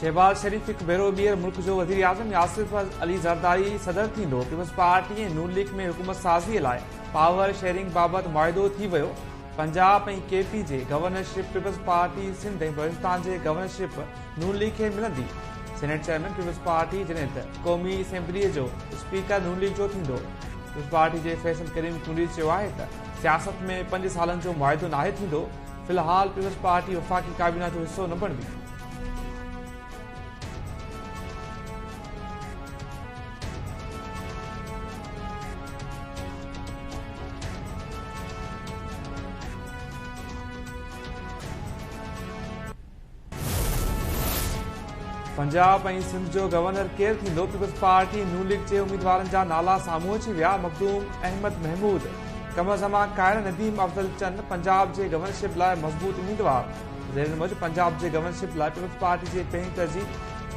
शहबाज शरीफ एक भेरो ॿीहर मुल्क जो वज़ीर आज़म आसिफ अली ज़रदारी सदर थींदो। पीपल्स पार्टी ऐं नून लीग में हुकूमत साज़ीअ लाइ पावर शेयरिंग बाबति मुआहिदो थी वियो। पंजाब ऐं केपी जे गवर्नरशिप पीपल्स पार्टी सिंध ऐं बलूचिस्तान जे गवर्नरशिप नून लीग खे मिलंदी। सेनेट चेयरमैन पीपल्स पार्टी जॾहिं त क़ौमी असेंबलीअ जो स्पीकर नून लीग जो थींदो। पीपल्स पार्टी जे फैसल करीम कुंडी चयो आहे त सियासत में 5 सालनि जो मुआहिदो नाहे थींदो। फ़िलहाल पीपल्स पार्टी वफ़ाक़ी काबीना जो हिसो न बणंदी। पंजाब ऐं सिंध जो गवर्नर केरु थींदो? पीपल्स पार्टी नून लीग जे उम्मीदवारनि जा नाला साम्हूं अची विया। मखदूम अहमद महमूद, कमर ज़मा कायर, नदीम अफज़ल चंद पंजाब जे गवर्नरशिप लाइ मज़बूत उम्मीदवार। ज़ेर मुजिब पंजाब जे गवर्नरशिप लाइ पीपल्स पार्टी जे पहिरीं तरजीह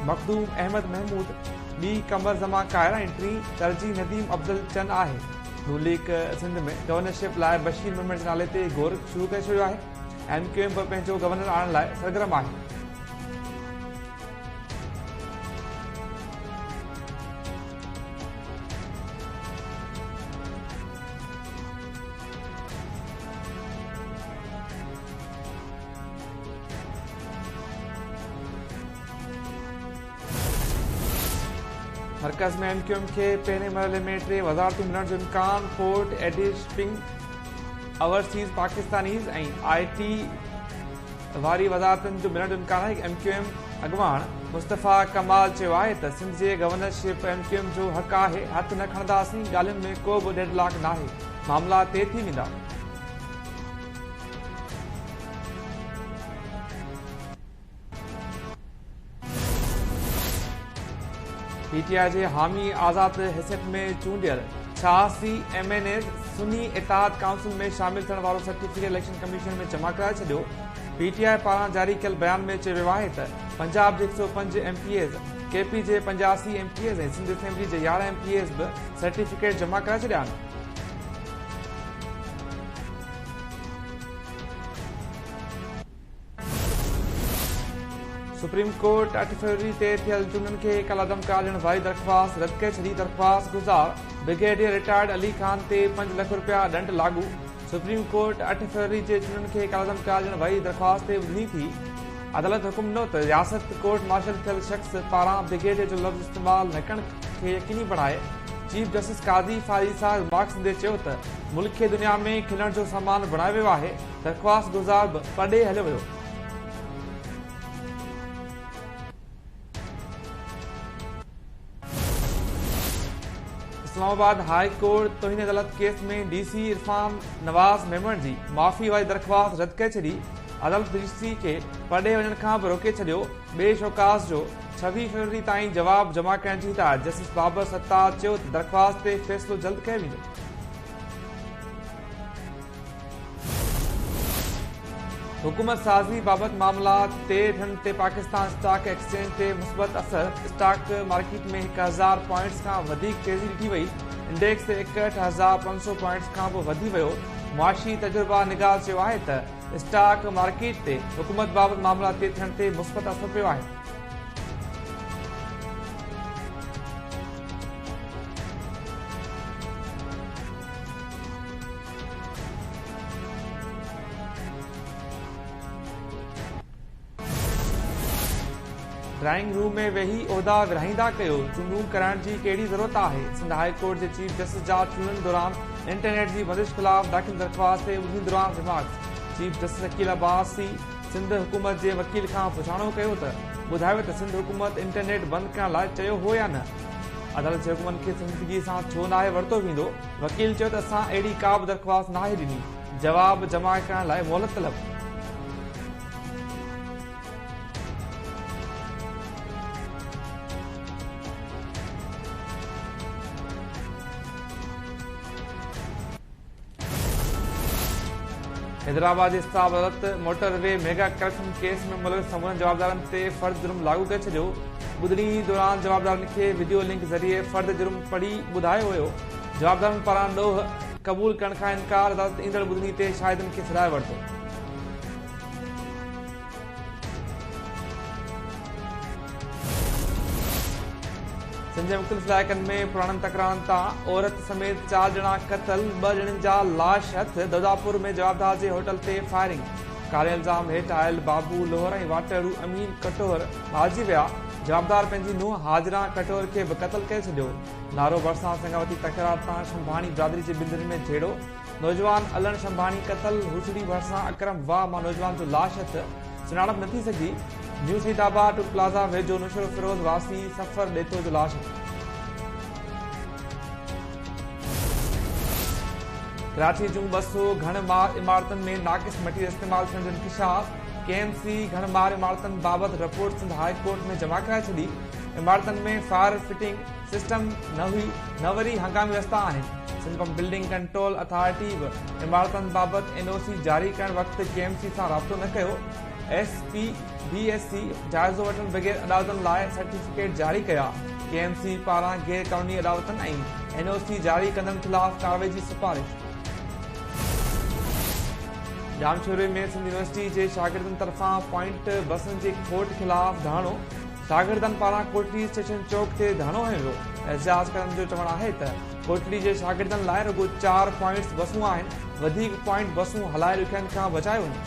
मखदूम अहमद महमूद, ॿी कमर ज़मा कायर ऐं टीं तरजीह नदीम अफज़ल चंद आहे। नून लीग सिंध में गवर्नरशिप लाइ बशीर मोहम्मद जे नाले ते गौर शुरू करे छॾियो आहे। MQM बि पंहिंजो गवर्नर आणण लाइ सरगर्म आहे। मरकज़ में MQM खे पहिरें मरहले में 3 वज़ारतूं मिलण जो इम्कान। पोर्ट एडिश शिपिंग, ओवरसीज़ पाकिस्तानीज़ ऐं IT वारी वज़ारतुनि जो मिलण जो इम्कान आहे। MQM अॻवान मुस्तफ़ा कमाल चयो आहे त सिंध जे गवर्नरशिप MQM जो हक़ आहे। हथ न खणंदासीं, ॻाल्हियुनि में को बि डेडलॉक नाहे, मामला तइ थी वेंदा। PTI जे हामी आज़ाद हैसियत में चूंडियल 86 MNAs सुन्नी इत्तेहाद काउंसिल में शामिल थियण वारो सर्टिफिकेट इलेक्शन कमीशन में जमा कराए छॾियो। PTI पारां जारी कयल बयान में चयो वियो आहे त पंजाब जे 105 MPAs, KP जे 85 MPAs ऐं सिंध असेंबली जे 11 MPAs बि सर्टिफिकेट जमा कराए छॾिया आहिनि। सुप्रीम कोर्ट 8 फरवरी ते थियल चूंडनि खे कलअदम ॾियण वारी दरख़्वास्त रद्द करे छॾी। दरख़्वास्त गुज़ार ब्रिगेडियर रिटायर्ड अली खान ते 5 लाख रुपया दंड लागू। सुप्रीम कोर्ट 8 फरवरी जे चूंडनि खे कलअदम ॾियण वारी दरख़्वास्त ते ॿुधणी थी। अदालत हुकुम ॾिनो त रियासत कोर्ट मार्शल थियल शख़्स पारां ब्रिगेडियर जो लफ़्ज़ इस्तेमालु न करण खे यकीनी बणाए। चीफ जस्टिस काज़ी फारिसा रिमार्क्स ॾींदे चयो त मुल्क खे दुनिया में खिलण जो सामान बणायो वियो आहे। दरख़्वास्त गुज़ार बि पॾे हलियो वियो। इस्लामाबाद हाई कोर्ट तौहीन अदालत केस में DC इरफान नवाज़ मेमण जी माफ़ी वारी दरख़्वास्त रद्द करे छॾी। अदालत DC खे पॾे वञण खां बि रोके छॾियो। ॿिए शोकास जो 26 फरवरी ताईं जवाब जमा करण जी हिदायत। जस्टिस बाबर सत्तार चयो त दरख़्वास्त ते फ़ैसिलो जल्द कयो वेंदो। हुकूमत साज़ी बाबति मामला ते थियण ते पाकिस्तान स्टॉक एक्सचेंज ते मुस्बत असर। स्टॉक मार्केट में 1000 पॉइंट्स खां वधीक तेज़ी ॾिठी वई। इंडेक्स ते 61,500 पॉइंट्स खां बि वधी वियो। मुआशी तजुर्बा निगार चयो आहे त स्टॉक मार्केट ते हुकूमत बाबति मामला ते थियण ते मुस्बत असर पियो आहे। ड्राइंग रूम में वेही उहिदा विरहाईंदा कयो, चूंडूं कराइण जी कहिड़ी ज़रूरत आहे? सिंध हाई कोर्ट जे चीफ जस्टिस जा चूंडनि दौरान इंटरनेट जी बंदिश ख़िलाफ़ दाख़िल दरख़्वास्त ते ॿुधणी दौरान remarks. Chief justice Aqeel Abbasi Sindh हुकूमत जे वकील खां पुछाणो कयो त ॿुधायो त सिंध हुकूमत इंटरनेट बंदि करण लाइ चयो हो या न। अदालत जे हुकुमनि खे संजीदगी सां छो नाहे वरितो वेंदो? वकील चयो त असां अहिड़ी का बि दरख़्वास्त नाहे ॾिनी। जवाब जमा करण लाइ मोहलत तलब। हैदराबाद जे स्टाफ अदालत मोटरवे मेगा करप्शन केस में मुलविस समूरनि जवाबदारनि ते फर्द जुर्म लागू करे छॾियो। ॿुधणी दौरान जवाबदारनि खे वीडियो लिंक ज़रिए फर्द जुर्म पढ़ी ॿुधायो वियो। जवाबदारनि पारां ॾोह क़बूल करण खां इनकार। अदालत ईंदड़ ॿुधणी ते शाहिदनि खे छॾाए वरितो। सिंध जे मुख़्तलिफ़ इलाइक़नि में पुराणनि तकरारनि तां औरत समेत 4 ॼणा क़तल, 2 ॼणनि जा लाश हथ। दौदापुर में जवाबदार जे होटल ते फायरिंग। कारे इल्ज़ाम हेठि आयल बाबू लोहर ऐं वाटेड़ू अमीन कटोर भाॼी विया। जवाबदार पंहिंजी नुंहुं हाजिरा कटोर खे बि क़तल करे छॾियो। नारो भरिसां संगावती तकरार तां शंभाणी बिरादरी जे बिंदुनि में झेड़ो। नौजवान अलन शंभाणी क़तल। हुसड़ी भरिसां अकरम वाह मां नौजवान जो लाश हथ। सुञाणप नथी सघी। न्यू सईदाबाद टूल प्लाज़ा वेझो नुशरो फिरोज़ वासी सफ़र ॾेथो जो लाश। कराची जूं 200 घणमार इमारतुनि में नाक़िस मटीरियल इस्तेमाल थियण जो इंकिशाफ। KMC घणमार इमारतुनि बाबति रिपोर्ट सिंध हाई कोर्ट में जमा कराए छॾी। इमारतुनि में फायर फिटिंग सिस्टम न हुई, न वरी हंगामी रस्ता आहिनि। सिंध बिल्डिंग कंट्रोल अथॉरिटी बि इमारतुनि बाबति NOC जारी करण वक़्तु KMC सां राब्तो न कयो। SPBSC जाइज़ो वठण बग़ैर अदालतनि लाइ सर्टिफिकेट जारी कया। KMC पारां गैर क़ानूनी अदालतनि ऐं NOC जारी कंदड़ ख़िलाफ़ कार्रवाई जी सिफ़ारिश। जामशोरे में सिंध यूनिवर्सिटी जे शागिर्दनि तरफ़ां पॉइंट बसनि जे खोट ख़िलाफ़ धरणो। शागिर्दनि पारां कोटली स्टेशन चौक ते धरणो हयो वियो। एहतिजाज करण जो चवणु आहे त कोटली जे शागिर्दनि लाइ रुगो 4 पॉइंट्स बसूं आहिनि। वधीक पॉइंट बसूं हलाए ॾुखियनि खां बचाए वञनि।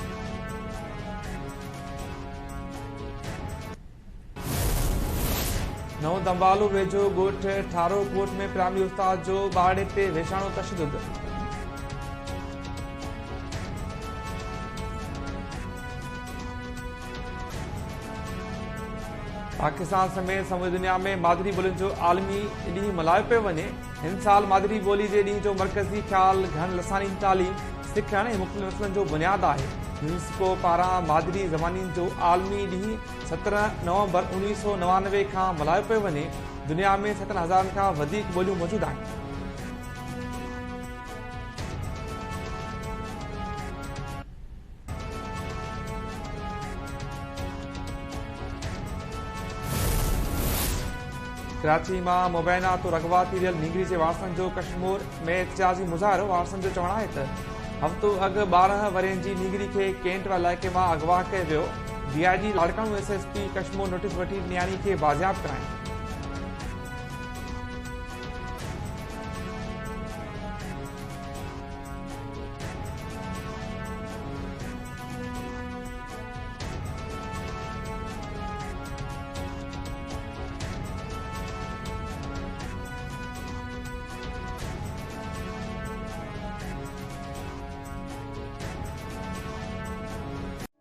नओं दंबालो वेझो ॻोठ ठारो कोट में प्राइमरी उस्ताद जो ॿारड़े ते वेशाणो तशदुद। पाकिस्तान समेत समूरी दुनिया में मादरी ॿोलियुनि जो आलमी ॾींहुं मल्हायो पियो वञे। हिन साल मादरी ॿोली जे ॾींहं जो मर्कज़ी ख़्याल घण लसानी तालीम सिखण ऐं मुख़्तलिफ़ मसइलनि जो बुनियादु आहे। यूनेस्को पारां मादरी ज़बानी जो आलमी ॾींहुं 17 नवंबर 1999 खां मल्हायो पियो वञे। दुनिया में 7,000 खां वधीक ॿोलियूं मौजूदु आहिनि। कराची मां मुबैना तो रगवा थी रहियल नीगरी जे वारसनि जो कश्मीर में एहतिजाजी मुज़ाहिरो। वारसनि जो चवणु आहे त हफ़्तो अॻु 12 वरहनि जी नीगरी खे केंट इलाइक़े मां अगवा कयो वियो। DIG लाड़काणू SSP कश्मीर नोटिस वठी नियाणी खे बाज़ियाब कराइनि।